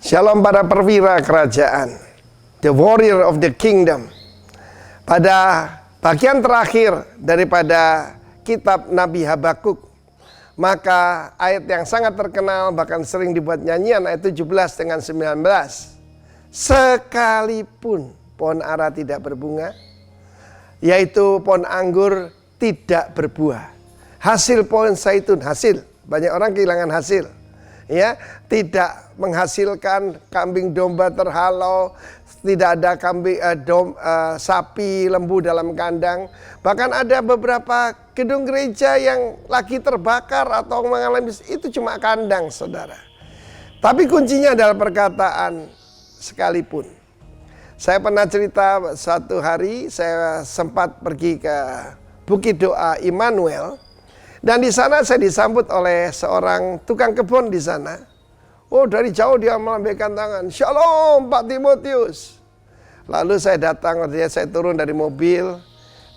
Shalom para perwira kerajaan, the warrior of the kingdom. Pada bagian terakhir daripada kitab Nabi Habakuk, maka ayat yang sangat terkenal bahkan sering dibuat nyanyian, ayat 17 dengan 19. Sekalipun pohon ara tidak berbunga, yaitu pohon anggur tidak berbuah, hasil pohon zaitun, hasil, banyak orang kehilangan hasil, ya, tidak menghasilkan, kambing domba terhalau, tidak ada sapi lembu dalam kandang. Bahkan ada beberapa gedung gereja yang lagi terbakar atau mengalami, itu cuma kandang, saudara. Tapi kuncinya adalah perkataan sekalipun. Saya pernah cerita satu hari saya sempat pergi ke Bukit Doa Immanuel, dan di sana saya disambut oleh seorang tukang kebun di sana. Oh, dari jauh dia melambaikan tangan, "Shalom Pak Timotius." Lalu saya datang, saya turun dari mobil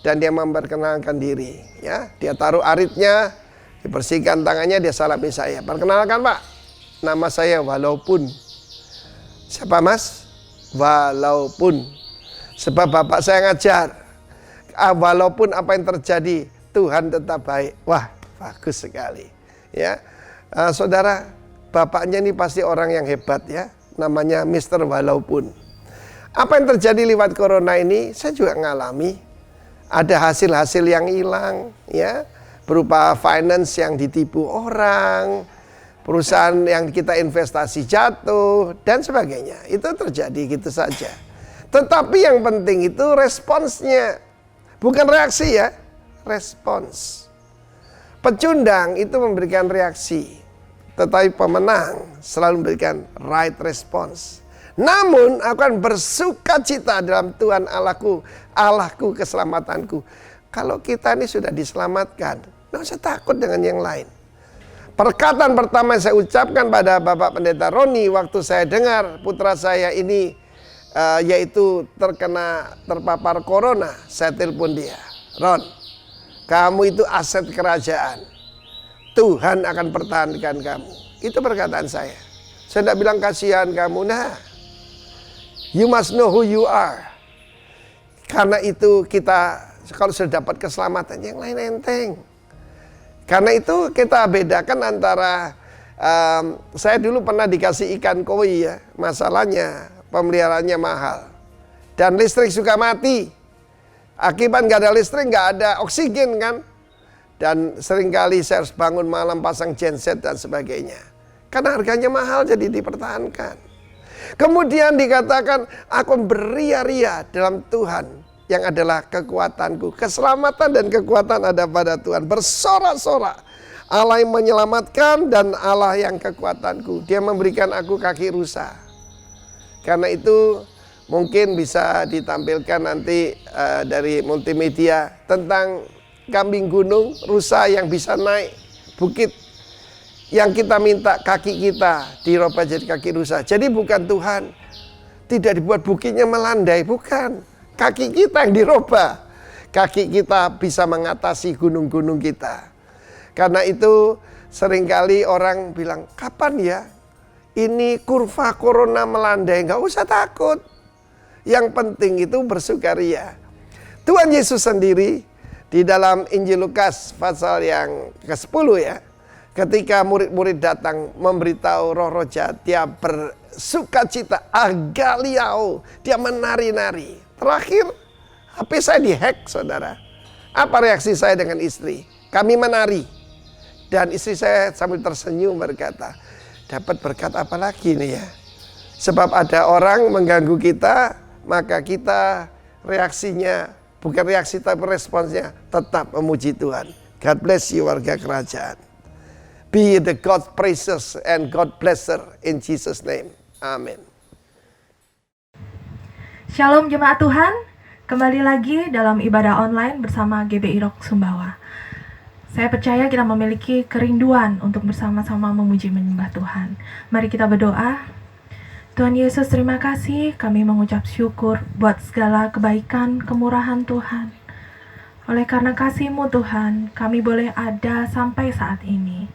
dan dia memperkenalkan diri. Ya, dia taruh aritnya, dibersihkan tangannya, dia salami saya. "Perkenalkan Pak, nama saya Walaupun." "Siapa Mas?" "Walaupun." "Sebab Bapak saya ngajar, walaupun apa yang terjadi, Tuhan tetap baik." Wah, bagus sekali. Ya, saudara, bapaknya ini pasti orang yang hebat ya. Namanya Mr. Walaupun. Apa yang terjadi lewat corona ini, saya juga ngalami. Ada hasil-hasil yang hilang, ya, berupa finance yang ditipu orang, perusahaan yang kita investasi jatuh, dan sebagainya. Itu terjadi gitu saja. Tetapi yang penting itu responsnya, bukan reaksi ya, respons. Pecundang itu memberikan reaksi, tetapi pemenang selalu memberikan right response. Namun akan bersuka cita dalam Tuhan Allahku, Allahku keselamatanku. Kalau kita ini sudah diselamatkan, nggak usah takut dengan yang lain. Perkataan pertama yang saya ucapkan pada Bapak Pendeta Roni waktu saya dengar putra saya ini yaitu terpapar corona, saya telepon dia, "Ron, kamu itu aset kerajaan. Tuhan akan pertahankan kamu." Itu perkataan saya. Saya tidak bilang kasihan kamu. Nah, you must know who you are. Karena itu kita kalau sudah dapat keselamatan, yang lain enteng. Karena itu kita bedakan antara saya dulu pernah dikasih ikan koi ya. Masalahnya pemeliharaannya mahal. Dan listrik suka mati. Akibat nggak ada listrik, nggak ada oksigen kan. Dan seringkali saya harus bangun malam pasang genset dan sebagainya. Karena harganya mahal jadi dipertahankan. Kemudian dikatakan, "Aku beria-ria dalam Tuhan yang adalah kekuatanku." Keselamatan dan kekuatan ada pada Tuhan. Bersorak-sorak. Allah yang menyelamatkan dan Allah yang kekuatanku. Dia memberikan aku kaki rusa. Karena itu mungkin bisa ditampilkan nanti dari multimedia tentang kambing gunung, rusa yang bisa naik bukit. Yang kita minta kaki kita dirubah jadi kaki rusa. Jadi bukan Tuhan tidak dibuat bukitnya melandai, bukan. Kaki kita yang dirubah. Kaki kita bisa mengatasi gunung-gunung kita. Karena itu seringkali orang bilang, "Kapan ya ini kurva corona melandai?" Nggak usah takut. Yang penting itu bersukaria. Tuhan Yesus sendiri di dalam Injil Lukas pasal yang ke-10 ya, ketika murid-murid datang memberitahu roh-roh jahat, dia bersukacita, agaliao, dia menari-nari. Terakhir, HP saya dihack, saudara. Apa reaksi saya dengan istri? Kami menari. Dan istri saya sambil tersenyum berkata, "Dapat berkat apa lagi nih ya? Sebab ada orang mengganggu kita, maka kita reaksinya, bukan reaksi tapi responsnya tetap memuji Tuhan." God bless you warga kerajaan. Be the God praises and God blesser in Jesus name. Amin. Shalom jemaat Tuhan, kembali lagi dalam ibadah online bersama GBI Rock Sumbawa. Saya percaya kita memiliki kerinduan untuk bersama-sama memuji menyembah Tuhan. Mari kita berdoa. Tuhan Yesus, terima kasih, kami mengucap syukur buat segala kebaikan, kemurahan Tuhan. Oleh karena kasih-Mu Tuhan, kami boleh ada sampai saat ini.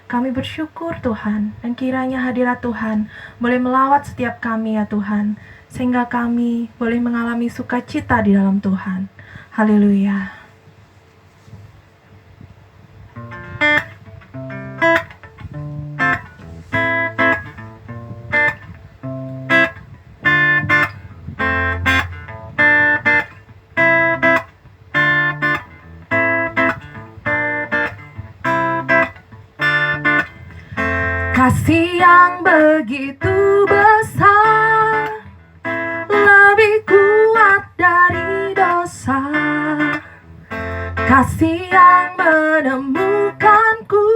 Kami bersyukur Tuhan, dan kiranya hadirat Tuhan boleh melawat setiap kami ya Tuhan, sehingga kami boleh mengalami sukacita di dalam Tuhan. Haleluya. Kasih yang begitu besar, lebih kuat dari dosa. Kasih yang menemukanku,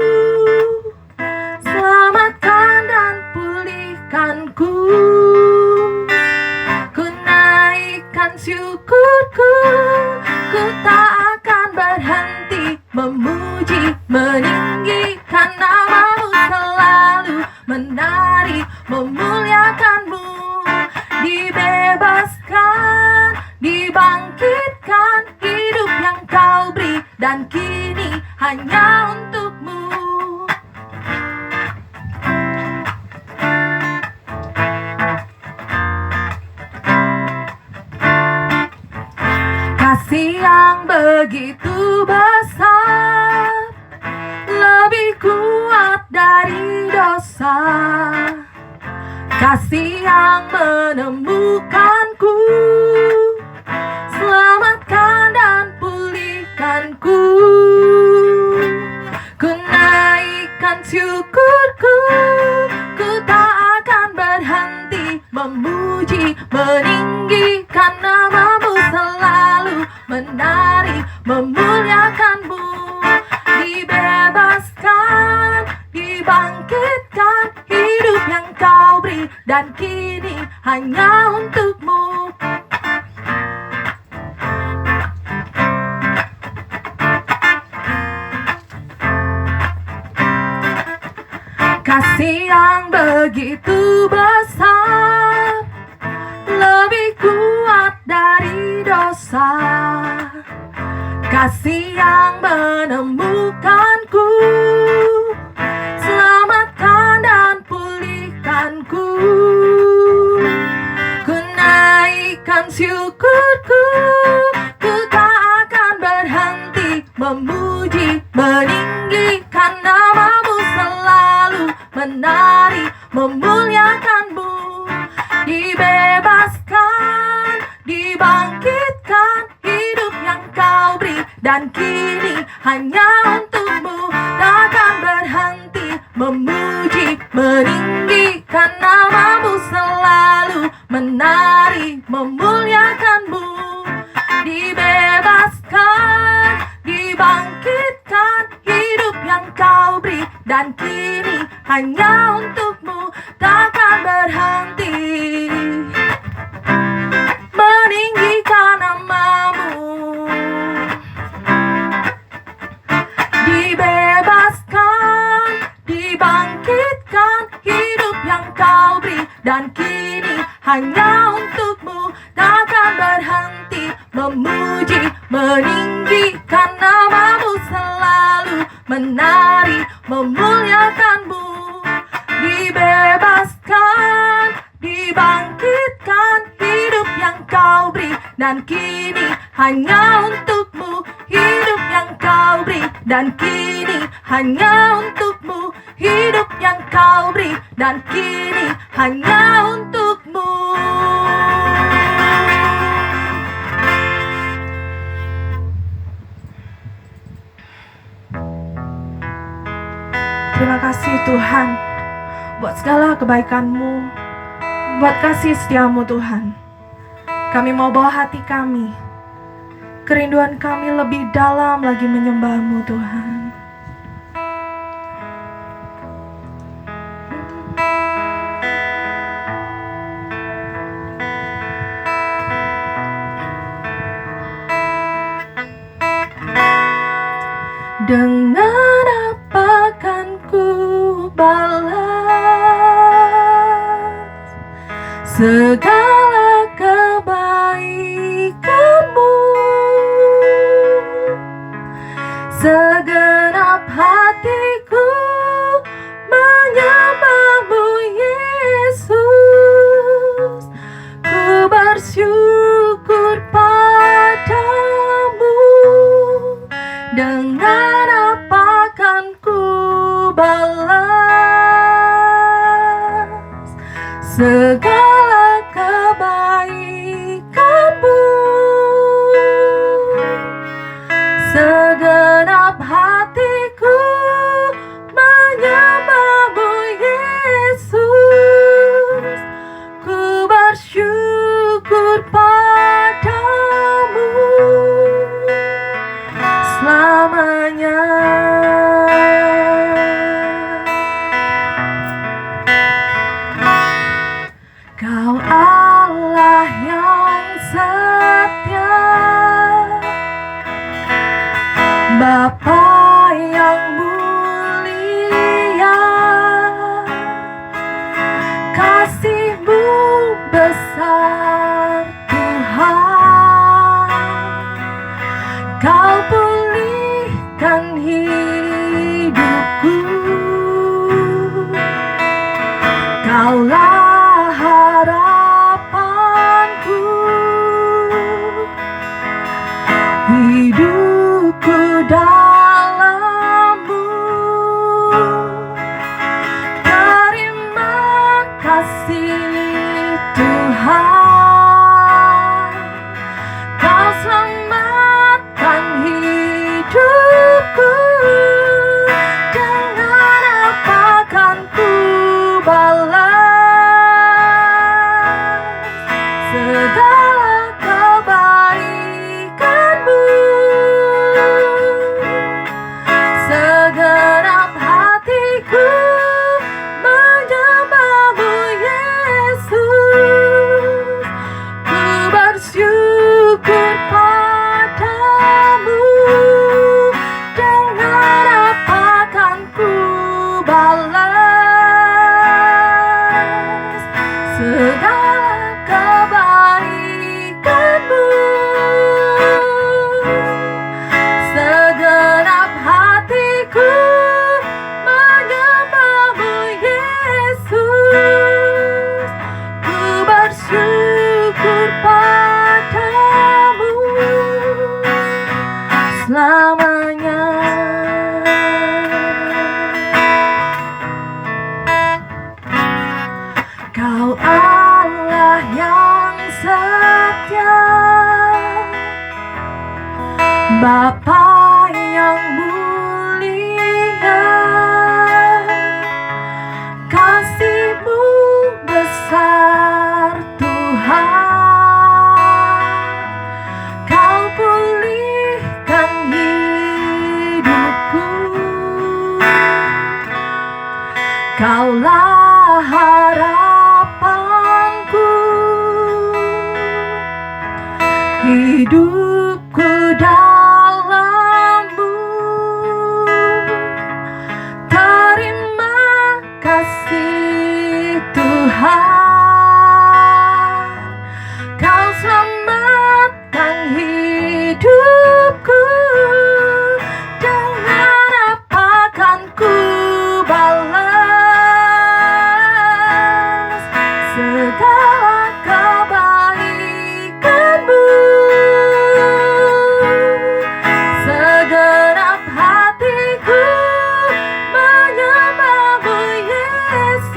selamatkan dan pulihkanku. Ku naikkan syukurku, ku tak akan berhenti memuji, meninggikan namamu, selalu menari, memuliakanmu. Dibebaskan, dibangkitkan, hidup yang kau beri, dan kini hanya untukmu. Kasih yang begitu besar, lebih kuat dari dosa. Kasih yang menemukanku, selamatkan dan pulihkanku. Ku naikkan syukurku, ku tak akan berhenti memuji, meninggikan namamu, selalu menari, memuliakanmu. Dibebaskan, dibangkitkan, hidup yang kau beri, dan kini hanya untukmu. Kasih yang begitu besar, lebih kuat dari dosa. Kasih yang menemukanku, selamatkan dan pulihkanku. Ku naikkan syukurku, ku tak akan berhenti memuji, meninggikan namamu, selalu menari, memuliakanmu. Dibebaskan, dibangkitkan, hidup yang kau beri, dan kini hanya untukmu. Takkan berhenti memuji, meninggikan namamu, selalu menari, memuliakanmu. Dibebaskan, dibangkitkan, hidup yang kau beri, dan kini hanya untukmu. Takkan berhenti meninggikan namamu. Dibebaskan, dibangkitkan, hidup yang kau beri, dan kini hanya untukmu. Takkan berhenti memuji, meninggikan namamu, selalu menari, memuliakanmu. Dibebaskan, dibangkitkan, hidup yang kau beri, dan kini hanya untukmu. Hidup yang kau beri, dan kini hanya untukmu. Hidup yang kau beri, dan kini hanya untukmu. Terima kasih Tuhan buat segala kebaikan-Mu, buat kasih setia-Mu Tuhan. Kami mau bawa hati kami, kerinduan kami lebih dalam lagi menyembah-Mu Tuhan. Dengan apa kan ku balas segala kebaikan-Mu? Segenap hatiku bersyukur padamu. Dengan apa kan ku balas segala kebaikanmu? Segenap hatiku menyembahmu, Yesus. Ku bersyukur padamu selamanya. Kau Allah yang setia, Bapa yang mulia, kasih-Mu besar Tuhan. Kau pulihkan hidupku, Kaulah harapanku. Hidupku dalam-Mu, terima kasih Tuhan. Kau selamatkan hidupku. Dengan apa kan ku balas segala kebaikanmu? Segenap hatiku menyembahmu, Yesus. Ku bersyukur padamu. Dengan apa kan ku balas segala kebaikanmu? Segenap hatiku menyembahmu, Yesus. Ku bersyukur padamu selamanya. Kau Allah yang setia, Bapa yang mulia, kasih-Mu besar Tuhan. Kau pulihkan hidupku, Kaulah harapanku. Hidupku dalam-Mu, terima kasih Tuhan. Kau selamatkan hidupku. Dengan apa kan ku balas segala kebaikanmu? Segenap hatiku menyembahmu, Yesus.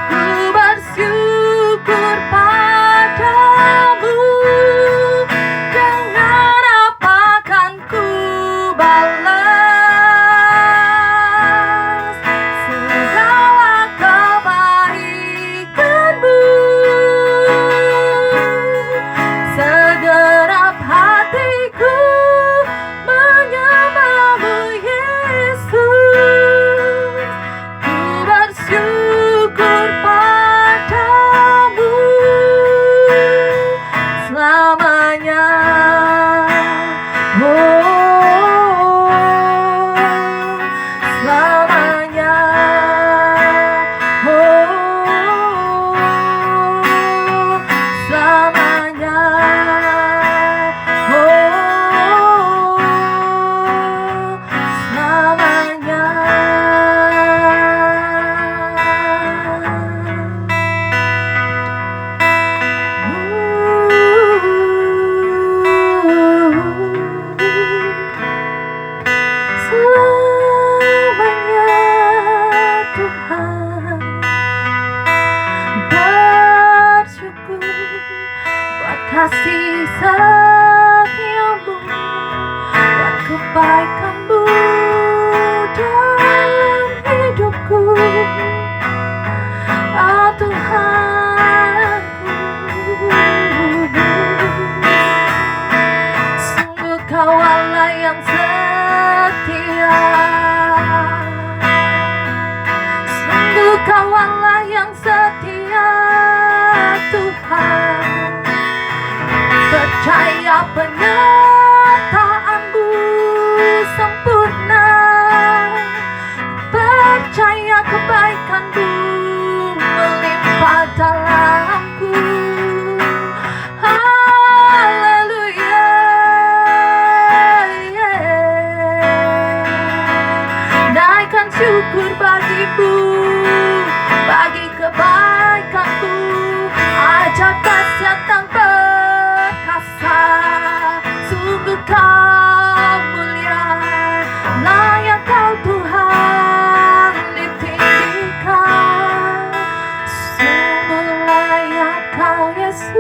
Ku bersyukur padamu. Dengan apa kan ku balas segala kebaikanmu? Segenap hatiku menyembahmu, Yesus. Ku bersyukur padamu selamanya. Oh, selamanya. Oh, selamanya. Oh, selamanya. Kau Allah yang setia, sungguh Kau Allah yang setia Tuhan. Percaya penyertaan-Mu sempurna, percaya kebaikan-Mu melimpah dalamku. Haleluya, naikkan syukur bagi-Mu, bagi kebaikan-Mu. Ajar kasih yang perkasa, sungguh Kau mulia, layak Kau Tuhan ditinggikan, sungguh layak Kau Yesus.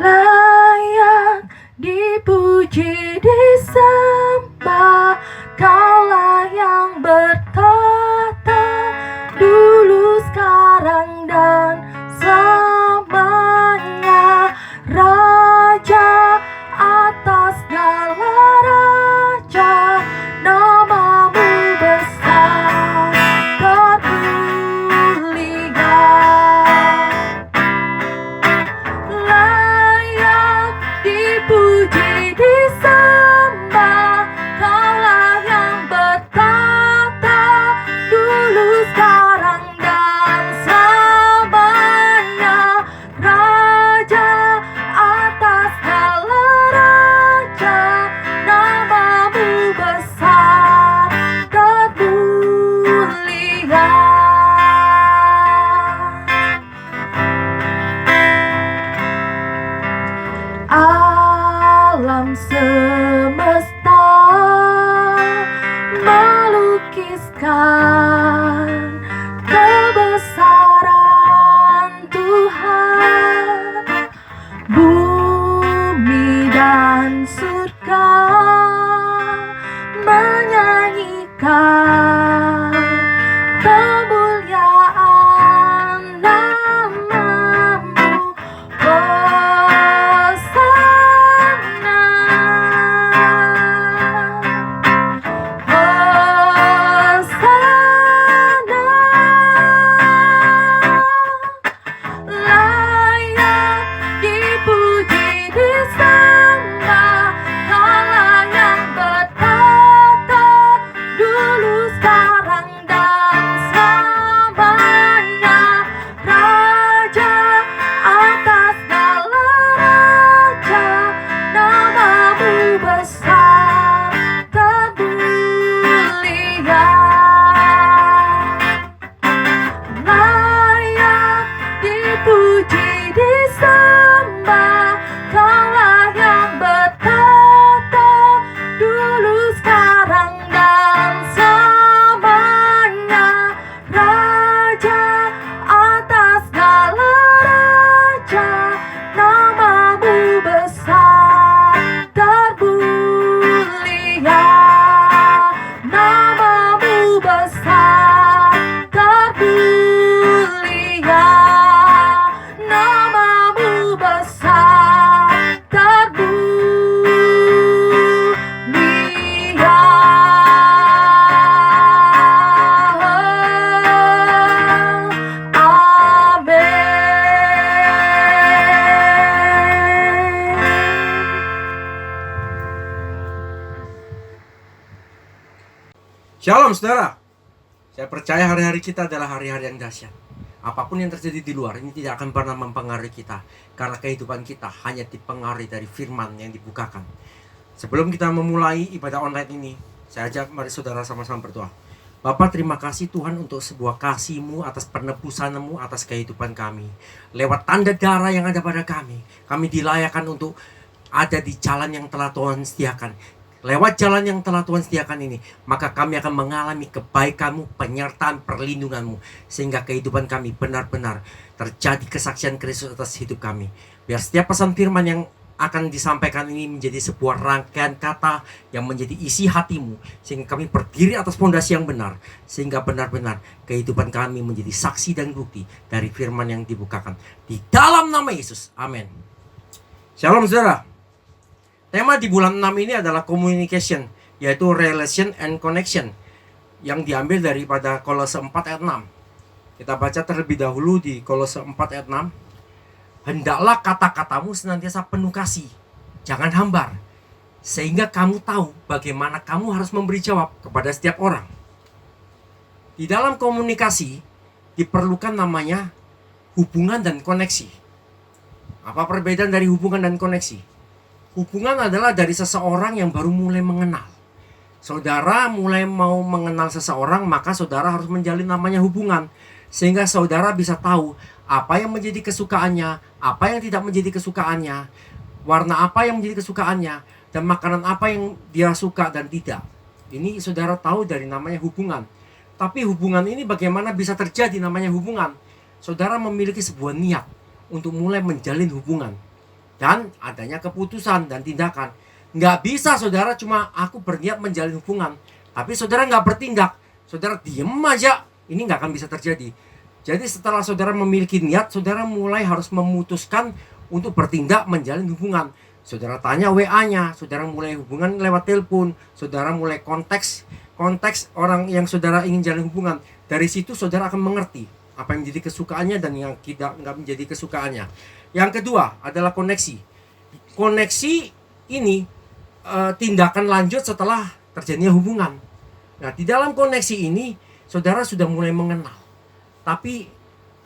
Layak dipuji, disembah, Kaulah yang bertata dulu, sekarang, dan selamanya. Raja atas segala raja, nama-Mu besar termulia. Layak dipuji, disembah, Kaulah yang bertata dulu, sekarang, dan selamanya. Raja atas segala raja, nama-Mu besar termulia. Alam semesta melukiskan kebesaran Tuhan. Bumi dan surga menyanyikan kemuliaan nama-Mu. Hosana, Hosana, layak dipuji, disembah, Kaulah yang bertata dulu, sekarang, dan selamanya. Raja atas segala raja, nama-Mu besar termulia. Layak dipuji, disembah, Kaulah yang bertata dulu, sekarang, dan selamanya. Raja atas segala raja, nama-Mu besar termulia. Nama-Mu besar termulia. Nama-Mu besar termulia. Shalom saudara. Saya percaya hari-hari kita adalah hari-hari yang dahsyat. Apapun yang terjadi di luar ini tidak akan pernah mempengaruhi kita, karena kehidupan kita hanya dipengaruhi dari firman yang dibukakan. Sebelum kita memulai ibadah online ini, saya ajak mari saudara sama-sama berdoa. Bapa, terima kasih Tuhan untuk sebuah kasih-Mu atas penebusan-Mu atas kehidupan kami. Lewat tanda darah yang ada pada kami dilayakkan untuk ada di jalan yang telah Tuhan sediakan. lewat jalan yang telah Tuhan sediakan ini, maka kami akan mengalami kebaikan-Mu, penyertaan, perlindungan-Mu, sehingga kehidupan kami benar-benar terjadi kesaksian Kristus atas hidup kami. Biar setiap pesan firman yang akan disampaikan ini menjadi sebuah rangkaian kata yang menjadi isi hati-Mu, sehingga kami berdiri atas fondasi yang benar, sehingga benar-benar kehidupan kami menjadi saksi dan bukti dari firman yang dibukakan. Di dalam nama Yesus, amin. Shalom saudara. Tema di bulan 6 ini adalah communication, yaitu relation and connection, yang diambil daripada Kolose 4 ayat 6. Kita baca terlebih dahulu di Kolose 4 ayat 6. Hendaklah kata-katamu senantiasa penuh kasih, jangan hambar, sehingga kamu tahu bagaimana kamu harus memberi jawab kepada setiap orang. Di dalam komunikasi diperlukan namanya hubungan dan koneksi. Apa perbedaan dari hubungan dan koneksi? Hubungan adalah dari seseorang yang baru mulai mengenal. Saudara mulai mau mengenal seseorang, maka saudara harus menjalin namanya hubungan, sehingga saudara bisa tahu apa yang menjadi kesukaannya, apa yang tidak menjadi kesukaannya, warna apa yang menjadi kesukaannya, dan makanan apa yang dia suka dan tidak. Ini saudara tahu dari namanya hubungan. Tapi hubungan ini bagaimana bisa terjadi namanya hubungan? Saudara memiliki sebuah niat untuk mulai menjalin hubungan, dan adanya keputusan dan tindakan. Nggak bisa saudara cuma aku berniat menjalin hubungan, tapi saudara nggak bertindak, saudara diem aja, ini nggak akan bisa terjadi. Jadi setelah saudara memiliki niat, saudara mulai harus memutuskan untuk bertindak menjalin hubungan. Saudara tanya WA-nya, saudara mulai hubungan lewat telepon, saudara mulai konteks orang yang saudara ingin jalin hubungan. Dari situ saudara akan mengerti apa yang menjadi kesukaannya dan yang tidak menjadi kesukaannya. Yang kedua adalah koneksi. Koneksi ini tindakan lanjut setelah terjadinya hubungan. Nah, di dalam koneksi ini saudara sudah mulai mengenal. Tapi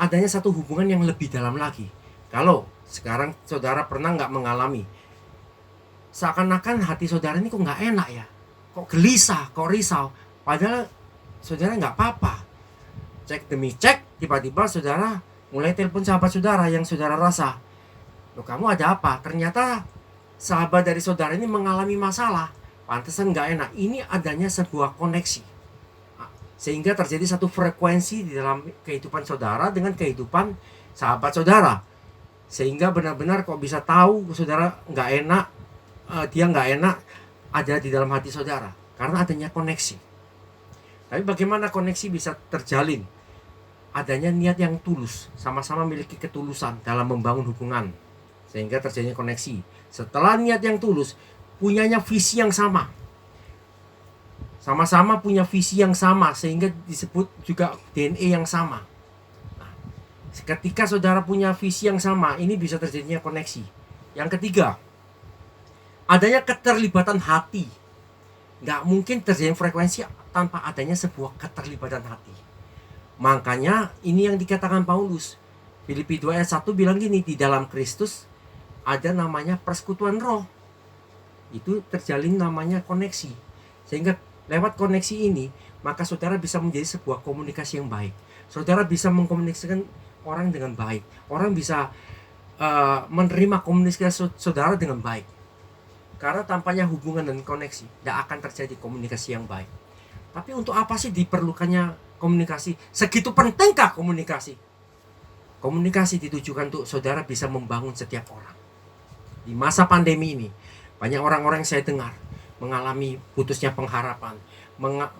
adanya satu hubungan yang lebih dalam lagi. Kalau sekarang saudara pernah nggak mengalami seakan-akan hati saudara ini kok nggak enak ya, kok gelisah, kok risau, padahal saudara nggak apa-apa. Cek demi cek, tiba-tiba saudara mulai telepon sahabat saudara yang saudara rasa, loh kamu ada apa? Ternyata sahabat dari saudara ini mengalami masalah, pantesan nggak enak. Ini adanya sebuah koneksi, sehingga terjadi satu frekuensi di dalam kehidupan saudara dengan kehidupan sahabat saudara, sehingga benar-benar kok bisa tahu saudara nggak enak, dia nggak enak ada di dalam hati saudara karena adanya koneksi. Tapi bagaimana koneksi bisa terjalin? Adanya niat yang tulus, sama-sama memiliki ketulusan dalam membangun hubungan, sehingga terjadinya koneksi. Setelah niat yang tulus, punyanya visi yang sama, sama-sama punya visi yang sama, sehingga disebut juga DNA yang sama. Nah, ketika saudara punya visi yang sama, ini bisa terjadinya koneksi. Yang ketiga, adanya keterlibatan hati. Nggak mungkin terjadi frekuensi tanpa adanya sebuah keterlibatan hati. Makanya ini yang dikatakan Paulus. Filipi 2 ayat 1 bilang gini, di dalam Kristus ada namanya persekutuan roh. Itu terjalin namanya koneksi. Sehingga lewat koneksi ini, maka saudara bisa menjadi sebuah komunikasi yang baik. Saudara bisa mengkomunikasikan orang dengan baik. Orang bisa menerima komunikasi saudara dengan baik. Karena tanpanya hubungan dan koneksi, tidak akan terjadi komunikasi yang baik. Tapi untuk apa sih diperlukannya komunikasi? Segitu pentingkah komunikasi? Komunikasi ditujukan untuk saudara bisa membangun setiap orang. Di masa pandemi ini, banyak orang-orang yang saya dengar mengalami putusnya pengharapan,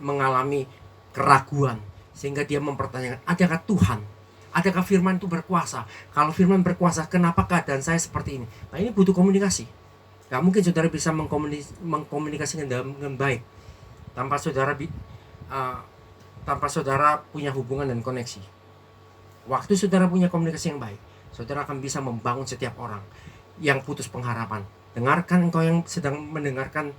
mengalami keraguan, sehingga dia mempertanyakan, adakah Tuhan, adakah firman itu berkuasa? Kalau firman berkuasa, kenapa keadaan saya seperti ini? Nah, ini butuh komunikasi. Gak mungkin saudara bisa mengkomunikasikan dengan baik tanpa saudara punya hubungan dan koneksi. Waktu saudara punya komunikasi yang baik, saudara akan bisa membangun setiap orang yang putus pengharapan. Dengarkan engkau yang sedang mendengarkan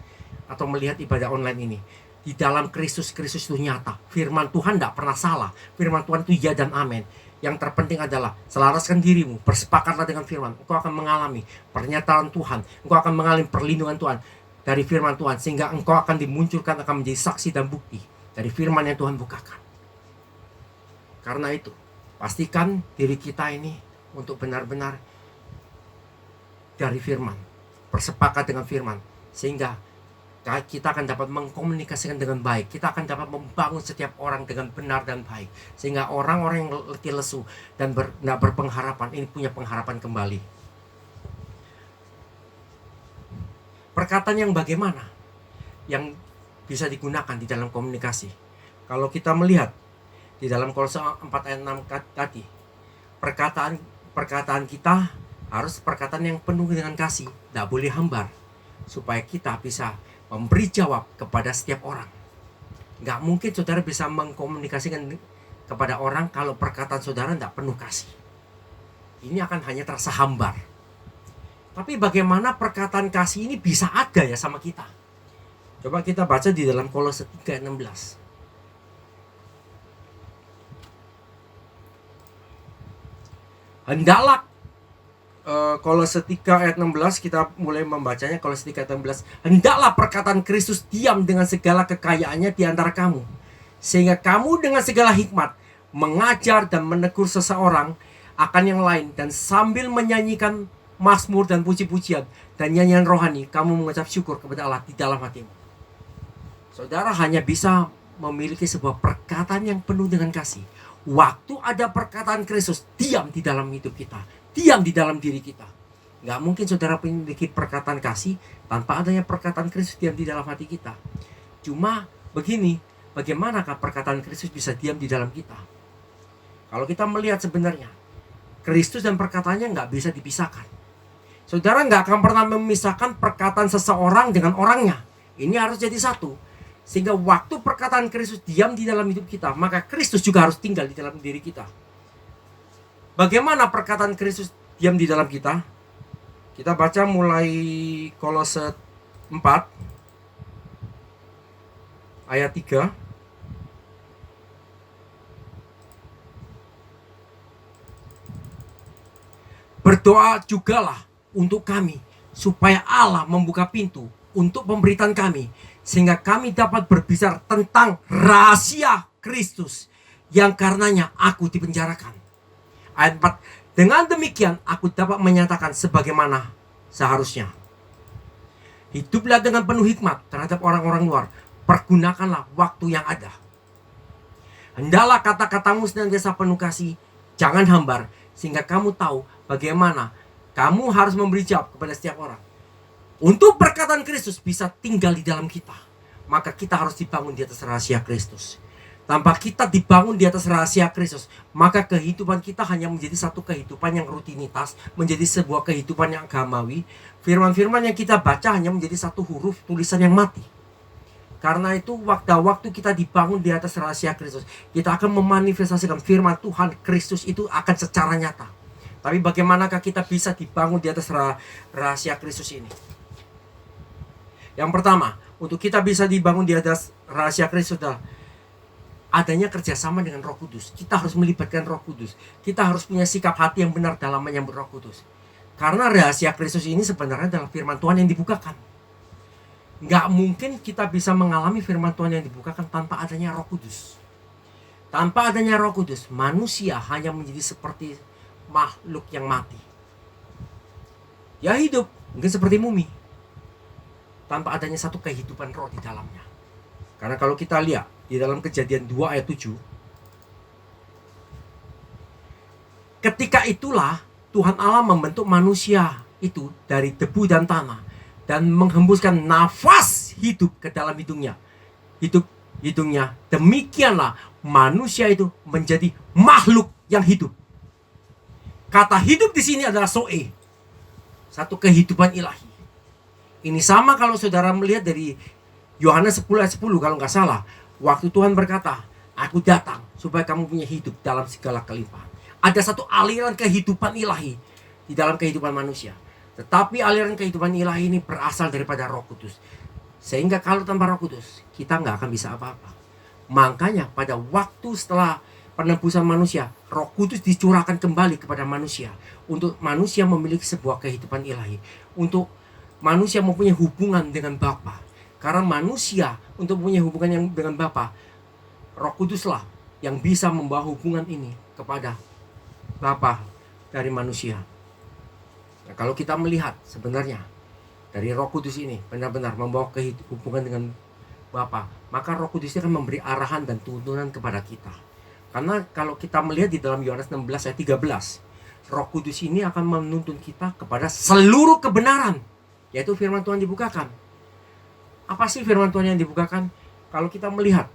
atau melihat ibadah online ini. Di dalam Kristus itu nyata. Firman Tuhan tidak pernah salah. Firman Tuhan itu ya dan amin. Yang terpenting adalah selaraskan dirimu, bersepakatlah dengan firman. Engkau akan mengalami pernyataan Tuhan. Engkau akan mengalami perlindungan Tuhan dari firman Tuhan. Sehingga engkau akan dimunculkan, akan menjadi saksi dan bukti dari firman yang Tuhan bukakan. Karena itu, pastikan diri kita ini untuk benar-benar dari firman. Bersepakat dengan firman. Sehingga kita akan dapat mengkomunikasikan dengan baik. Kita akan dapat membangun setiap orang dengan benar dan baik. Sehingga orang-orang yang letih lesu dan tidak berpengharapan, ini punya pengharapan kembali. Perkataan yang bagaimana yang bisa digunakan di dalam komunikasi? Kalau kita melihat di dalam Kolose 4 ayat 6 tadi, perkataan kita harus perkataan yang penuh dengan kasih, tidak boleh hambar, supaya kita bisa memberi jawab kepada setiap orang. Nggak mungkin saudara bisa mengkomunikasikan kepada orang kalau perkataan saudara tidak penuh kasih. Ini akan hanya terasa hambar. Tapi bagaimana perkataan kasih ini bisa ada ya sama kita? Coba kita baca di dalam Kolose 3 ayat 16. Hendaklah, Kolose 3 ayat 16, kita mulai membacanya. Kolose 3 ayat 16. Hendaklah perkataan Kristus diam dengan segala kekayaannya di antara kamu, sehingga kamu dengan segala hikmat mengajar dan menegur seseorang akan yang lain, dan sambil menyanyikan mazmur dan puji-pujian dan nyanyian rohani, kamu mengucap syukur kepada Allah di dalam hatimu. Saudara hanya bisa memiliki sebuah perkataan yang penuh dengan kasih waktu ada perkataan Kristus diam di dalam hidup kita, diam di dalam diri kita. Nggak mungkin saudara memiliki perkataan kasih tanpa adanya perkataan Kristus diam di dalam hati kita. Cuma begini, bagaimanakah perkataan Kristus bisa diam di dalam kita? Kalau kita melihat sebenarnya Kristus dan perkataannya nggak bisa dipisahkan. Saudara nggak akan pernah memisahkan perkataan seseorang dengan orangnya. Ini harus jadi satu. Sehingga waktu perkataan Kristus diam di dalam hidup kita, maka Kristus juga harus tinggal di dalam diri kita. Bagaimana perkataan Kristus diam di dalam kita? Kita baca mulai Kolose 4 ayat 3. Berdoa jugalah untuk kami, supaya Allah membuka pintu untuk pemberitaan kami, sehingga kami dapat berbicara tentang rahasia Kristus yang karenanya aku dipenjarakan. Ayat 4. Dengan demikian aku dapat menyatakan sebagaimana seharusnya. Hiduplah dengan penuh hikmat terhadap orang-orang luar. Pergunakanlah waktu yang ada. Hendaklah kata-katamu senantiasa penuh kasih, jangan hambar, sehingga kamu tahu bagaimana kamu harus memberi jawab kepada setiap orang. Untuk perkataan Kristus bisa tinggal di dalam kita, maka kita harus dibangun di atas rahasia Kristus. Tanpa kita dibangun di atas rahasia Kristus, maka kehidupan kita hanya menjadi satu kehidupan yang rutinitas, menjadi sebuah kehidupan yang agamawi. Firman-firman yang kita baca hanya menjadi satu huruf tulisan yang mati. Karena itu waktu kita dibangun di atas rahasia Kristus, kita akan memanifestasikan firman Tuhan Kristus itu akan secara nyata. Tapi bagaimanakah kita bisa dibangun di atas rahasia Kristus ini? Yang pertama, untuk kita bisa dibangun di atas rahasia Kristus adalah adanya kerjasama dengan Roh Kudus. Kita harus melibatkan Roh Kudus. Kita harus punya sikap hati yang benar dalam menyambut Roh Kudus. Karena rahasia Kristus ini sebenarnya adalah firman Tuhan yang dibukakan. Nggak mungkin kita bisa mengalami firman Tuhan yang dibukakan tanpa adanya Roh Kudus. Tanpa adanya Roh Kudus, manusia hanya menjadi seperti makhluk yang mati. Ya hidup, mungkin seperti mumi, tanpa adanya satu kehidupan roh di dalamnya. Karena kalau kita lihat di dalam Kejadian 2 ayat 7, ketika itulah Tuhan Allah membentuk manusia itu dari debu dan tanah dan menghembuskan nafas hidup ke dalam hidungnya. Demikianlah manusia itu menjadi makhluk yang hidup. Kata hidup di sini adalah soe, satu kehidupan ilahi. Ini sama kalau saudara melihat dari Yohanes 10 ayat 10 kalau nggak salah. Waktu Tuhan berkata, aku datang supaya kamu punya hidup dalam segala kelimpahan. Ada satu aliran kehidupan ilahi di dalam kehidupan manusia. Tetapi aliran kehidupan ilahi ini berasal daripada Roh Kudus. Sehingga kalau tanpa Roh Kudus, kita nggak akan bisa apa-apa. Makanya pada waktu setelah penebusan manusia, Roh Kudus dicurahkan kembali kepada manusia. Untuk manusia memiliki sebuah kehidupan ilahi. Untuk manusia mempunyai hubungan dengan Bapa. Karena manusia untuk mempunyai hubungan dengan Bapa, Roh Kuduslah yang bisa membawa hubungan ini kepada Bapa dari manusia. Nah, kalau kita melihat sebenarnya dari Roh Kudus ini benar-benar membawa hubungan dengan Bapa, maka Roh Kudus ini akan memberi arahan dan tuntunan kepada kita. Karena kalau kita melihat di dalam Yohanes 16 ayat 13, Roh Kudus ini akan menuntun kita kepada seluruh kebenaran, yaitu firman Tuhan dibukakan. Apa sih firman Tuhan yang dibukakan? Kalau kita melihat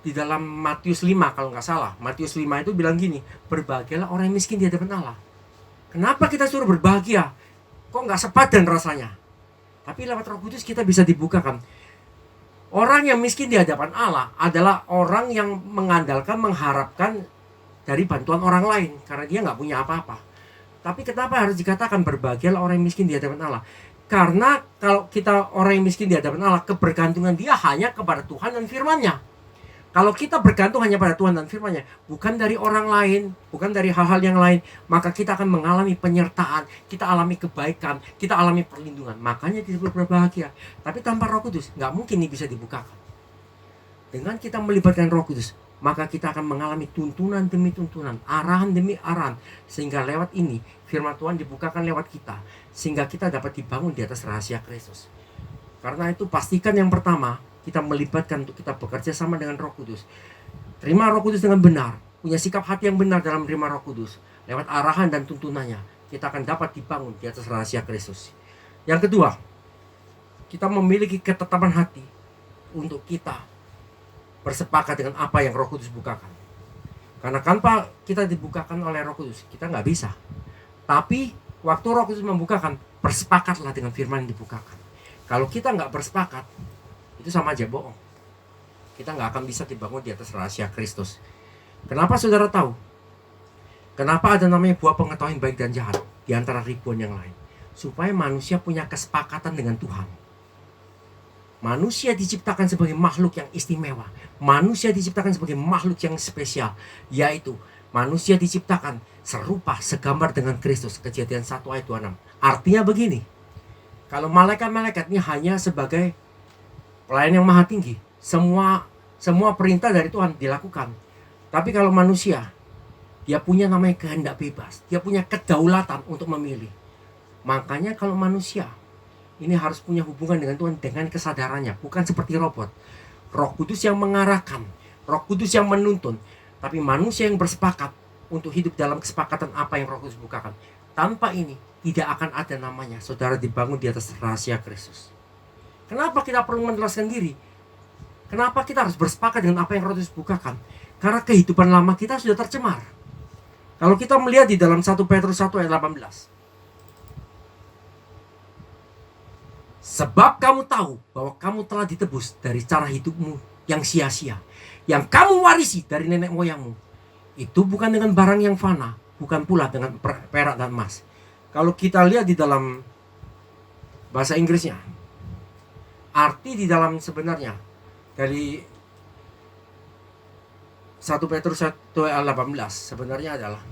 di dalam Matius 5, kalau nggak salah, Matius 5 itu bilang gini, berbahagialah orang yang miskin di hadapan Allah. Kenapa kita suruh berbahagia? Kok nggak sepadan rasanya? Tapi lewat Roh Kudus kita bisa dibukakan. Orang yang miskin di hadapan Allah adalah orang yang mengandalkan, mengharapkan dari bantuan orang lain, karena dia nggak punya apa-apa. Tapi kenapa harus dikatakan berbahagialah orang yang miskin di hadapan Allah? Karena kalau kita orang yang miskin di hadapan Allah, kebergantungan dia hanya kepada Tuhan dan firman-Nya. Kalau kita bergantung hanya pada Tuhan dan firman-Nya, bukan dari orang lain, bukan dari hal-hal yang lain, maka kita akan mengalami penyertaan, kita alami kebaikan, kita alami perlindungan. Makanya disebut berbahagia. Tapi tanpa Roh Kudus, nggak mungkin ini bisa dibukakan. Dengan kita melibatkan Roh Kudus, maka kita akan mengalami tuntunan demi tuntunan, arahan demi arahan. Sehingga lewat ini, firman Tuhan dibukakan lewat kita. Sehingga kita dapat dibangun di atas rahasia Kristus. Karena itu pastikan yang pertama, kita melibatkan untuk kita bekerja sama dengan Roh Kudus. Terima Roh Kudus dengan benar, punya sikap hati yang benar dalam menerima Roh Kudus. Lewat arahan dan tuntunannya, kita akan dapat dibangun di atas rahasia Kristus. Yang kedua, kita memiliki ketetapan hati untuk kita bersepakat dengan apa yang Roh Kudus bukakan. Karena tanpa kita dibukakan oleh Roh Kudus, kita nggak bisa. Tapi waktu Roh Kudus membukakan, bersepakatlah dengan firman yang dibukakan. Kalau kita nggak bersepakat, itu sama aja bohong. Kita nggak akan bisa dibangun di atas rahasia Kristus. Kenapa saudara tahu? Kenapa ada namanya buah pengetahuan baik dan jahat di antara ribuan yang lain? Supaya manusia punya kesepakatan dengan Tuhan. Manusia diciptakan sebagai makhluk yang istimewa. Manusia diciptakan sebagai makhluk yang spesial. Yaitu manusia diciptakan serupa, segambar dengan Kristus. Kejadian 1 ayat 26. Artinya begini. Kalau malaikat-malaikat ini hanya sebagai pelayan yang maha tinggi, semua perintah dari Tuhan dilakukan. Tapi kalau manusia, dia punya namanya kehendak bebas, dia punya kedaulatan untuk memilih. Makanya kalau manusia ini harus punya hubungan dengan Tuhan dengan kesadarannya, bukan seperti robot. Roh Kudus yang mengarahkan, Roh Kudus yang menuntun, tapi manusia yang bersepakat untuk hidup dalam kesepakatan apa yang Roh Kudus bukakan. Tanpa ini tidak akan ada namanya saudara dibangun di atas rahasia Kristus. Kenapa kita perlu menjelaskan diri? Kenapa kita harus bersepakat dengan apa yang Roh Kudus bukakan? Karena kehidupan lama kita sudah tercemar. Kalau kita melihat di dalam 1 Petrus 1 ayat 18. Sebab kamu tahu bahwa kamu telah ditebus dari cara hidupmu yang sia-sia, yang kamu warisi dari nenek moyangmu. Itu bukan dengan barang yang fana, bukan pula dengan perak dan emas. Kalau kita lihat di dalam bahasa Inggrisnya, arti di dalam sebenarnya dari 1 Petrus 1 ayat 18 sebenarnya adalah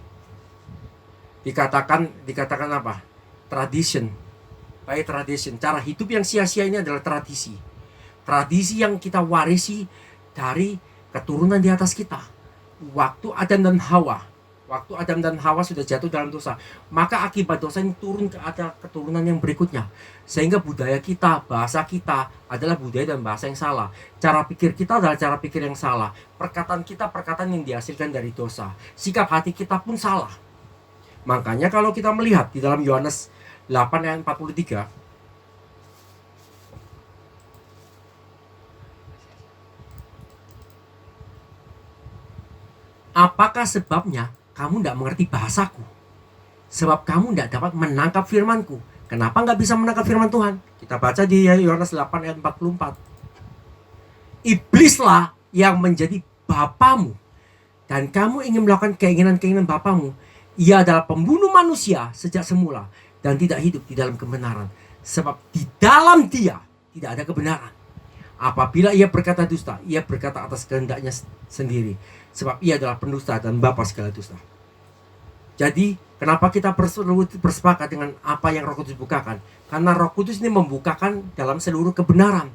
dikatakan apa? Tradition. By tradition. Cara hidup yang sia-sia ini adalah tradisi. Tradisi yang kita warisi dari keturunan di atas kita. Waktu Adam dan Hawa sudah jatuh dalam dosa, maka akibat dosa ini turun ke ada keturunan yang berikutnya. Sehingga budaya kita, bahasa kita adalah budaya dan bahasa yang salah. Cara pikir kita adalah cara pikir yang salah. Perkataan kita perkataan yang dihasilkan dari dosa. Sikap hati kita pun salah. Makanya kalau kita melihat di dalam Yohanes 8 ayat 43, apakah sebabnya kamu tidak mengerti bahasaku? Sebab kamu tidak dapat menangkap firmanku. Kenapa nggak bisa menangkap firman Tuhan? Kita baca di Yohanes 8 ayat 44. Iblislah yang menjadi bapamu, dan kamu ingin melakukan keinginan-keinginan bapamu. Ia adalah pembunuh manusia sejak semula dan tidak hidup di dalam kebenaran. Sebab di dalam dia tidak ada kebenaran. Apabila ia berkata dusta, ia berkata atas kehendaknya sendiri. Sebab ia adalah pendusta dan bapa segala dusta. Jadi, kenapa kita perlu bersepakat dengan apa yang Roh Kudus bukakan? Karena Roh Kudus ini membukakan dalam seluruh kebenaran.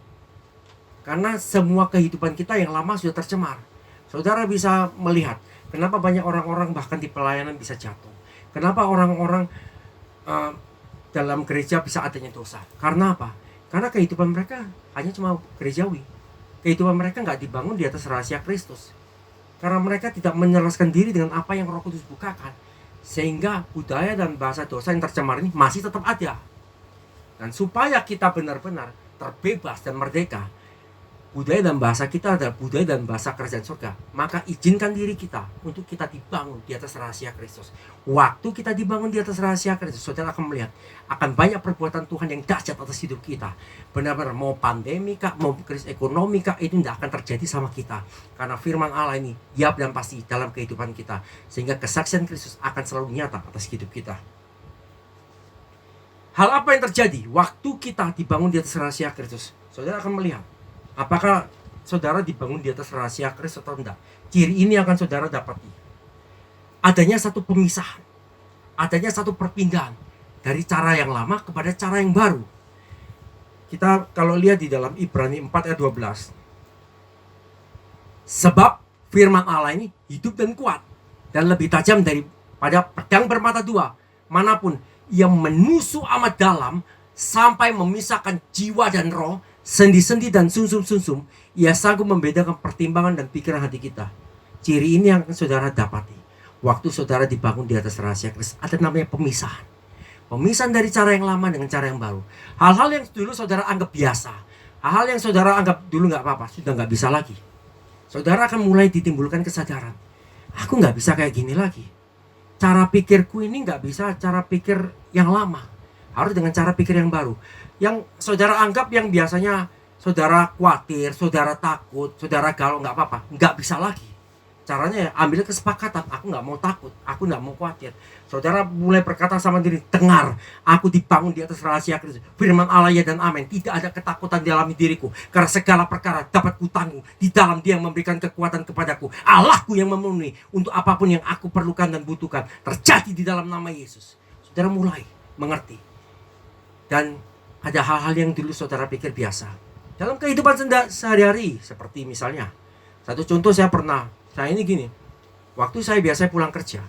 Karena semua kehidupan kita yang lama sudah tercemar. Saudara bisa melihat, kenapa banyak orang-orang bahkan di pelayanan bisa jatuh. Kenapa orang-orang dalam gereja bisa adanya dosa. Karena apa? Karena kehidupan mereka hanya cuma gerejawi. Kehidupan mereka nggak dibangun di atas rahasia Kristus. Karena mereka tidak menyelaraskan diri dengan apa yang Roh Kudus bukakan. Sehingga budaya dan bahasa dosa yang tercemar ini masih tetap ada. Dan supaya kita benar-benar terbebas dan merdeka, budaya dan bahasa kita adalah budaya dan bahasa kerajaan surga. Maka izinkan diri kita untuk kita dibangun di atas rahasia Kristus. Waktu kita dibangun di atas rahasia Kristus, saudara akan melihat akan banyak perbuatan Tuhan yang dahsyat atas hidup kita. Benar-benar mau pandemi kah, mau krisis ekonomi kah, itu tidak akan terjadi sama kita. Karena firman Allah ini ya dan pasti dalam kehidupan kita. Sehingga kesaksian Kristus akan selalu nyata atas hidup kita. Hal apa yang terjadi waktu kita dibangun di atas rahasia Kristus? Saudara akan melihat apakah saudara dibangun di atas rahasia Kristus atau tidak. Ciri ini akan saudara dapati. Adanya satu pemisahan, adanya satu perpindahan dari cara yang lama kepada cara yang baru. Kita kalau lihat di dalam Ibrani 4 ayat 12. Sebab firman Allah ini hidup dan kuat dan lebih tajam daripada pedang bermata dua, manapun ia menusuk amat dalam sampai memisahkan jiwa dan roh, sendi-sendi dan sumsum-sumsum. Ia sanggup membedakan pertimbangan dan pikiran hati kita. Ciri ini yang saudara dapati waktu saudara dibangun di atas rahasia Kristus. Ada namanya pemisahan. Pemisahan dari cara yang lama dengan cara yang baru. Hal-hal yang dulu saudara anggap biasa, hal-hal yang saudara anggap dulu nggak apa-apa, sudah nggak bisa lagi. Saudara akan mulai ditimbulkan kesadaran. Aku nggak bisa kayak gini lagi. Cara pikirku ini nggak bisa cara pikir yang lama. Harus dengan cara pikir yang baru. Yang saudara anggap yang biasanya saudara khawatir, saudara takut, saudara galau, nggak apa-apa. Nggak bisa lagi. Caranya ya ambil kesepakatan. Aku nggak mau takut, aku nggak mau khawatir. Saudara mulai berkata sama diri, dengar, aku dibangun di atas rahasia Kristus. Firman Allah ya dan amin. Tidak ada ketakutan di dalam diriku. Karena segala perkara dapat kutanggung di dalam Dia yang memberikan kekuatan kepadaku. Allahku yang memenuhi untuk apapun yang aku perlukan dan butuhkan. Terjadi di dalam nama Yesus. Saudara mulai mengerti. Dan ada hal-hal yang dulu saudara pikir biasa. Dalam kehidupan sehari-hari. Seperti misalnya, satu contoh saya ini gini. Waktu saya biasa pulang kerja,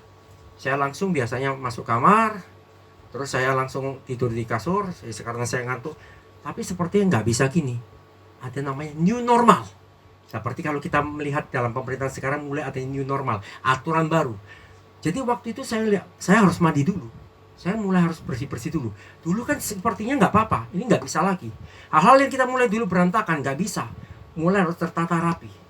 saya langsung biasanya masuk kamar, terus saya langsung tidur di kasur, karena saya ngantuk. Tapi sepertinya nggak bisa gini. Ada namanya new normal. Seperti kalau kita melihat dalam pemerintahan sekarang mulai ada new normal, aturan baru. Jadi waktu itu saya lihat, saya harus mandi dulu. Saya mulai harus bersih-bersih dulu. Dulu kan sepertinya nggak apa-apa, ini nggak bisa lagi. Hal-hal yang kita mulai dulu berantakan, nggak bisa. Mulai harus tertata rapi.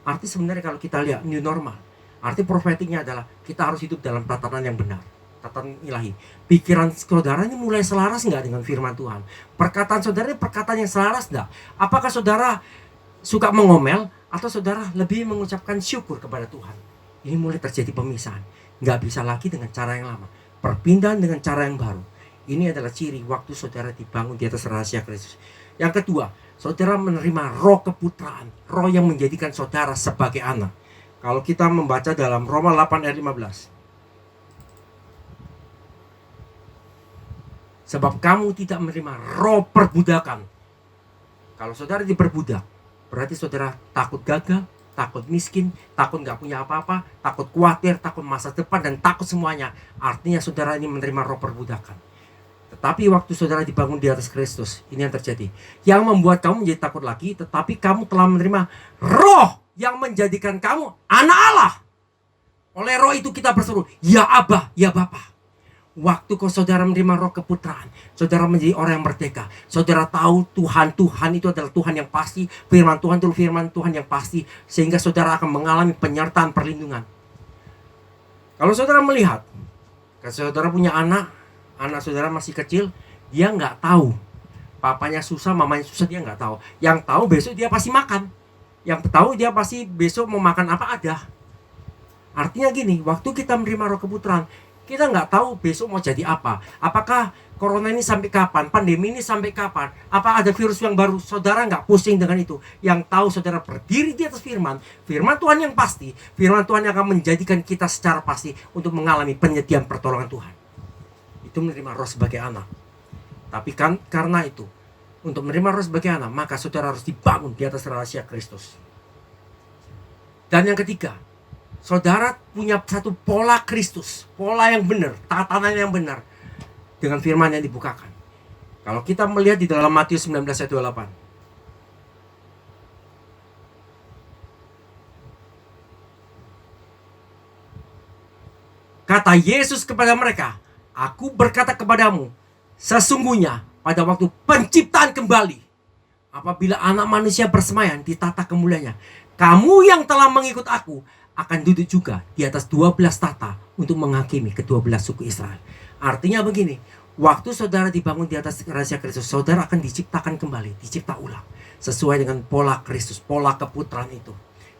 Arti sebenarnya kalau kita lihat new normal, arti profetiknya adalah kita harus hidup dalam tatanan yang benar, tatanan ilahi. Pikiran saudara ini mulai selaras nggak dengan firman Tuhan? Perkataan saudara ini perkataan yang selaras nggak? Apakah saudara suka mengomel atau saudara lebih mengucapkan syukur kepada Tuhan? Ini mulai terjadi pemisahan. Nggak bisa lagi dengan cara yang lama. Perpindahan dengan cara yang baru. Ini adalah ciri waktu saudara dibangun di atas rahasia Kristus. Yang kedua, saudara menerima roh keputraan, roh yang menjadikan saudara sebagai anak. Kalau kita membaca dalam Roma 8 ayat 15. Sebab kamu tidak menerima roh perbudakan. Kalau saudara diperbudak, berarti saudara takut gagal, takut miskin, takut nggak punya apa-apa, takut khawatir, takut masa depan, dan takut semuanya. Artinya saudara ini menerima roh perbudakan. Tetapi waktu saudara dibangun di atas Kristus, ini yang terjadi. Yang membuat kamu menjadi takut lagi, tetapi kamu telah menerima roh yang menjadikan kamu anak Allah. Oleh roh itu kita berseru, ya Abba, ya Bapa. Waktu kau saudara menerima roh keputraan, saudara menjadi orang yang merdeka. Saudara tahu Tuhan itu adalah Tuhan yang pasti. Firman Tuhan itu firman Tuhan yang pasti. Sehingga saudara akan mengalami penyertaan perlindungan. Kalau saudara melihat, kalau saudara punya anak saudara masih kecil, dia nggak tahu. Papanya susah, mamanya susah, dia nggak tahu. Yang tahu besok dia pasti makan. Yang tahu dia pasti besok mau makan apa ada. Artinya gini, waktu kita menerima roh keputraan, kita nggak tahu besok mau jadi apa. Apakah corona ini sampai kapan? Pandemi ini sampai kapan? Apa ada virus yang baru? Saudara nggak pusing dengan itu. Yang tahu saudara berdiri di atas firman Tuhan yang pasti. Firman Tuhan yang akan menjadikan kita secara pasti untuk mengalami penyediaan pertolongan Tuhan. Itu menerima roh sebagai anak. Tapi kan karena itu, untuk menerima roh sebagai anak, maka saudara harus dibangun di atas rahasia Kristus. Dan yang ketiga, saudara punya satu pola Kristus, pola yang benar, tatanan yang benar. dengan firman yang dibukakan. Kalau kita melihat di dalam Matius 19 ayat 28. Kata Yesus kepada mereka, "Aku berkata kepadamu, sesungguhnya pada waktu penciptaan kembali, apabila anak manusia bersemayam di tata kemuliaannya, kamu yang telah mengikut aku akan duduk juga di atas 12 tata untuk menghakimi ke-12 suku Israel." Artinya begini, waktu saudara dibangun di atas rahasia Kristus, saudara akan diciptakan kembali, dicipta ulang sesuai dengan pola Kristus, pola keputraan itu.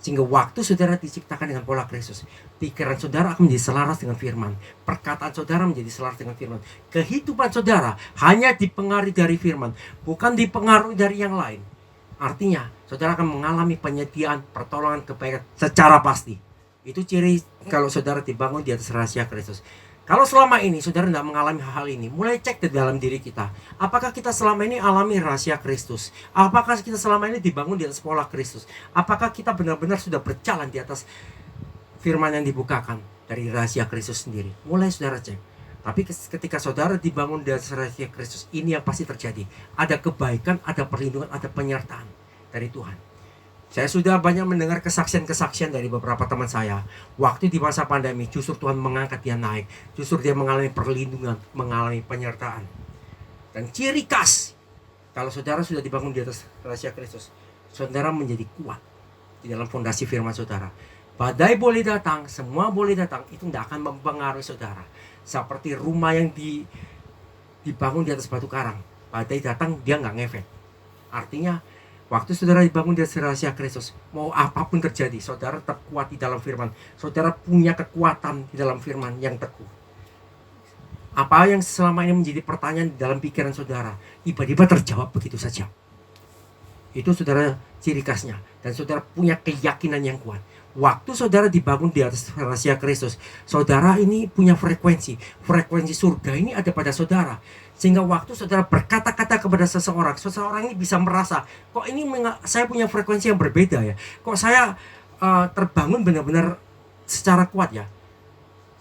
Sehingga waktu saudara diciptakan dengan pola Kristus, pikiran saudara akan menjadi selaras dengan firman, perkataan saudara menjadi selaras dengan firman, kehidupan saudara hanya dipengaruhi dari firman, bukan dipengaruhi dari yang lain. Artinya saudara akan mengalami penyediaan pertolongan kebaikan secara pasti. Itu ciri kalau saudara dibangun di atas rahasia Kristus. Kalau selama ini saudara tidak mengalami hal ini, mulai cek di dalam diri kita. Apakah kita selama ini alami rahasia Kristus? Apakah kita selama ini dibangun di atas pola Kristus? Apakah kita benar-benar sudah berjalan di atas firman yang dibukakan dari rahasia Kristus sendiri? Mulai saudara cek. Tapi ketika saudara dibangun di atas rahasia Kristus, ini yang pasti terjadi. Ada kebaikan, ada perlindungan, ada penyertaan dari Tuhan. Saya sudah banyak mendengar kesaksian-kesaksian dari beberapa teman saya. Waktu di masa pandemi, justru Tuhan mengangkat dia naik. Justru dia mengalami perlindungan, mengalami penyertaan. Dan ciri khas, kalau saudara sudah dibangun di atas rahasia Kristus, saudara menjadi kuat di dalam fondasi firman saudara. Badai boleh datang, semua boleh datang, itu tidak akan mempengaruhi saudara. Seperti rumah yang dibangun di atas batu karang. Badai datang, dia nggak ngefek. Artinya, waktu saudara dibangun di atas rahasia Kristus, mau apapun terjadi, saudara tetap kuat di dalam firman. Saudara punya kekuatan di dalam firman yang teguh. Apa yang selama ini menjadi pertanyaan di dalam pikiran saudara, tiba-tiba terjawab begitu saja. Itu saudara ciri khasnya. Dan saudara punya keyakinan yang kuat. Waktu saudara dibangun di atas rahasia Kristus, saudara ini punya frekuensi. Frekuensi surga ini ada pada saudara. Sehingga waktu saudara berkata-kata kepada seseorang, seseorang ini bisa merasa, kok ini saya punya frekuensi yang berbeda ya. Kok saya terbangun benar-benar secara kuat ya.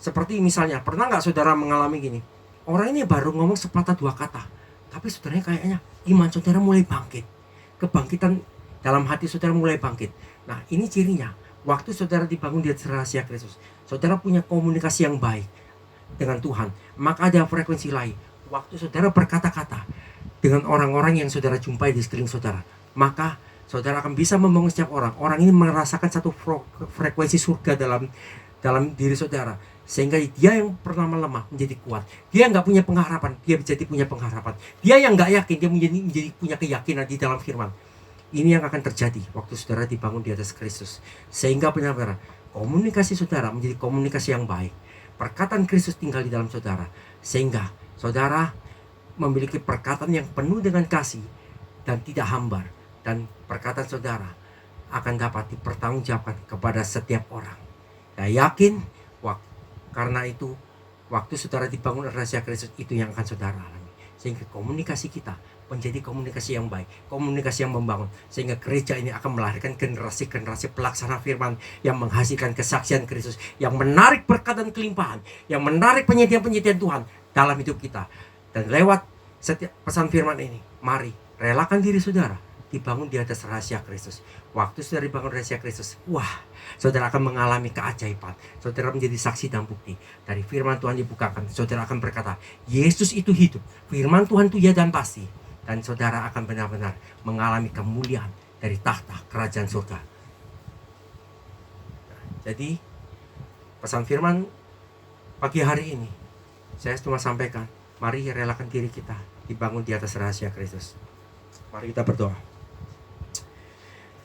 Seperti misalnya, pernah nggak saudara mengalami gini? Orang ini baru ngomong sepatah dua kata, tapi saudaranya kayaknya iman saudara mulai bangkit. Kebangkitan dalam hati saudara mulai bangkit. Nah, ini cirinya. Waktu saudara dibangun di atas rahasia Kristus, saudara punya komunikasi yang baik dengan Tuhan. Maka ada frekuensi lain. Waktu saudara berkata-kata dengan orang-orang yang saudara jumpai di sekeliling saudara, maka saudara akan bisa membangun setiap orang. Orang ini merasakan satu frekuensi surga dalam diri saudara. Sehingga dia yang pertama lemah menjadi kuat. Dia nggak punya pengharapan, dia menjadi punya pengharapan. Dia yang nggak yakin, dia menjadi punya keyakinan di dalam firman. Ini yang akan terjadi waktu saudara dibangun di atas Kristus. Sehingga benar-benar komunikasi saudara menjadi komunikasi yang baik. Perkataan Kristus tinggal di dalam saudara. Sehingga saudara memiliki perkataan yang penuh dengan kasih dan tidak hambar. Dan perkataan saudara akan dapat dipertanggungjawabkan kepada setiap orang. Saya yakin karena itu waktu saudara dibangun rahasia Kristus, itu yang akan saudara alami. Sehingga komunikasi kita menjadi komunikasi yang baik, komunikasi yang membangun. Sehingga gereja ini akan melahirkan generasi-generasi pelaksana firman yang menghasilkan kesaksian Kristus, yang menarik berkat dan kelimpahan, yang menarik penyediaan-penyediaan Tuhan dalam hidup kita. Dan lewat setiap pesan firman ini, mari relakan diri saudara dibangun di atas rahasia Kristus. Waktu saudara dibangun rahasia Kristus, wah, saudara akan mengalami keajaiban. Saudara menjadi saksi dan bukti. Dari firman Tuhan dibukakan, saudara akan berkata, Yesus itu hidup. Firman Tuhan itu ya dan pasti. Dan saudara akan benar-benar mengalami kemuliaan dari tahta kerajaan surga. Jadi, pesan firman pagi hari ini, saya cuma sampaikan, mari relakan diri kita dibangun di atas rahasia Kristus. Mari kita berdoa.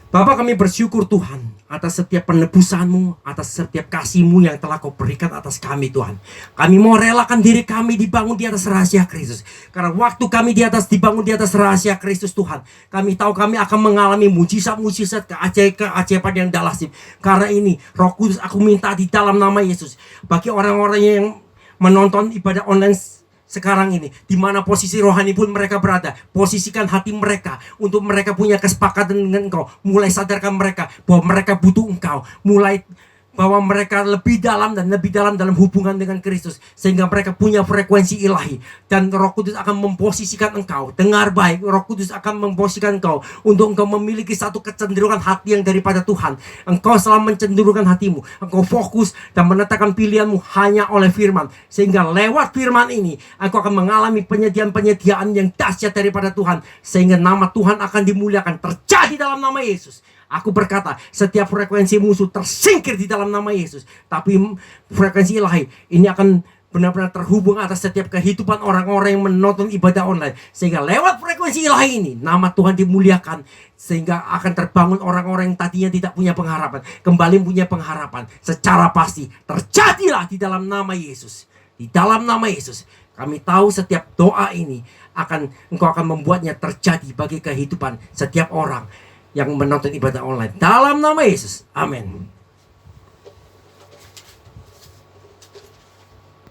Bapa, kami bersyukur Tuhan atas setiap penebusan-Mu, atas setiap kasih-Mu yang telah Kau berikan atas kami Tuhan. Kami mau relakan diri kami dibangun di atas rahasia Kristus. Karena waktu kami dibangun di atas rahasia Kristus Tuhan, kami tahu kami akan mengalami mujizat-mujizat, keajaiban yang dahsyat. Karena ini Roh Kudus, aku minta di dalam nama Yesus, bagi orang-orang yang menonton ibadah online sekarang ini, di mana posisi rohani pun mereka berada, posisikan hati mereka untuk mereka punya kesepakatan dengan Engkau. Mulai sadarkan mereka bahwa mereka butuh Engkau. Mulai bahwa mereka lebih dalam dan lebih dalam dalam hubungan dengan Kristus, sehingga mereka punya frekuensi ilahi, dan Roh Kudus akan memposisikan engkau. Dengar baik, Roh Kudus akan memposisikan engkau untuk engkau memiliki satu kecenderungan hati yang daripada Tuhan. Engkau selalu mencenderungkan hatimu, engkau fokus dan menetapkan pilihanmu hanya oleh firman, sehingga lewat firman ini engkau akan mengalami penyediaan-penyediaan yang dahsyat daripada Tuhan, sehingga nama Tuhan akan dimuliakan. Terjadi dalam nama Yesus. Aku berkata, setiap frekuensi musuh tersingkir di dalam nama Yesus. Tapi frekuensi ilahi ini akan benar-benar terhubung atas setiap kehidupan orang-orang yang menonton ibadah online, sehingga lewat frekuensi ilahi ini nama Tuhan dimuliakan, sehingga akan terbangun orang-orang yang tadinya tidak punya pengharapan kembali punya pengharapan secara pasti. Terjadilah di dalam nama Yesus. Di dalam nama Yesus kami tahu setiap doa ini engkau akan membuatnya terjadi bagi kehidupan setiap orang yang menonton ibadah online. Dalam nama Yesus. Amin.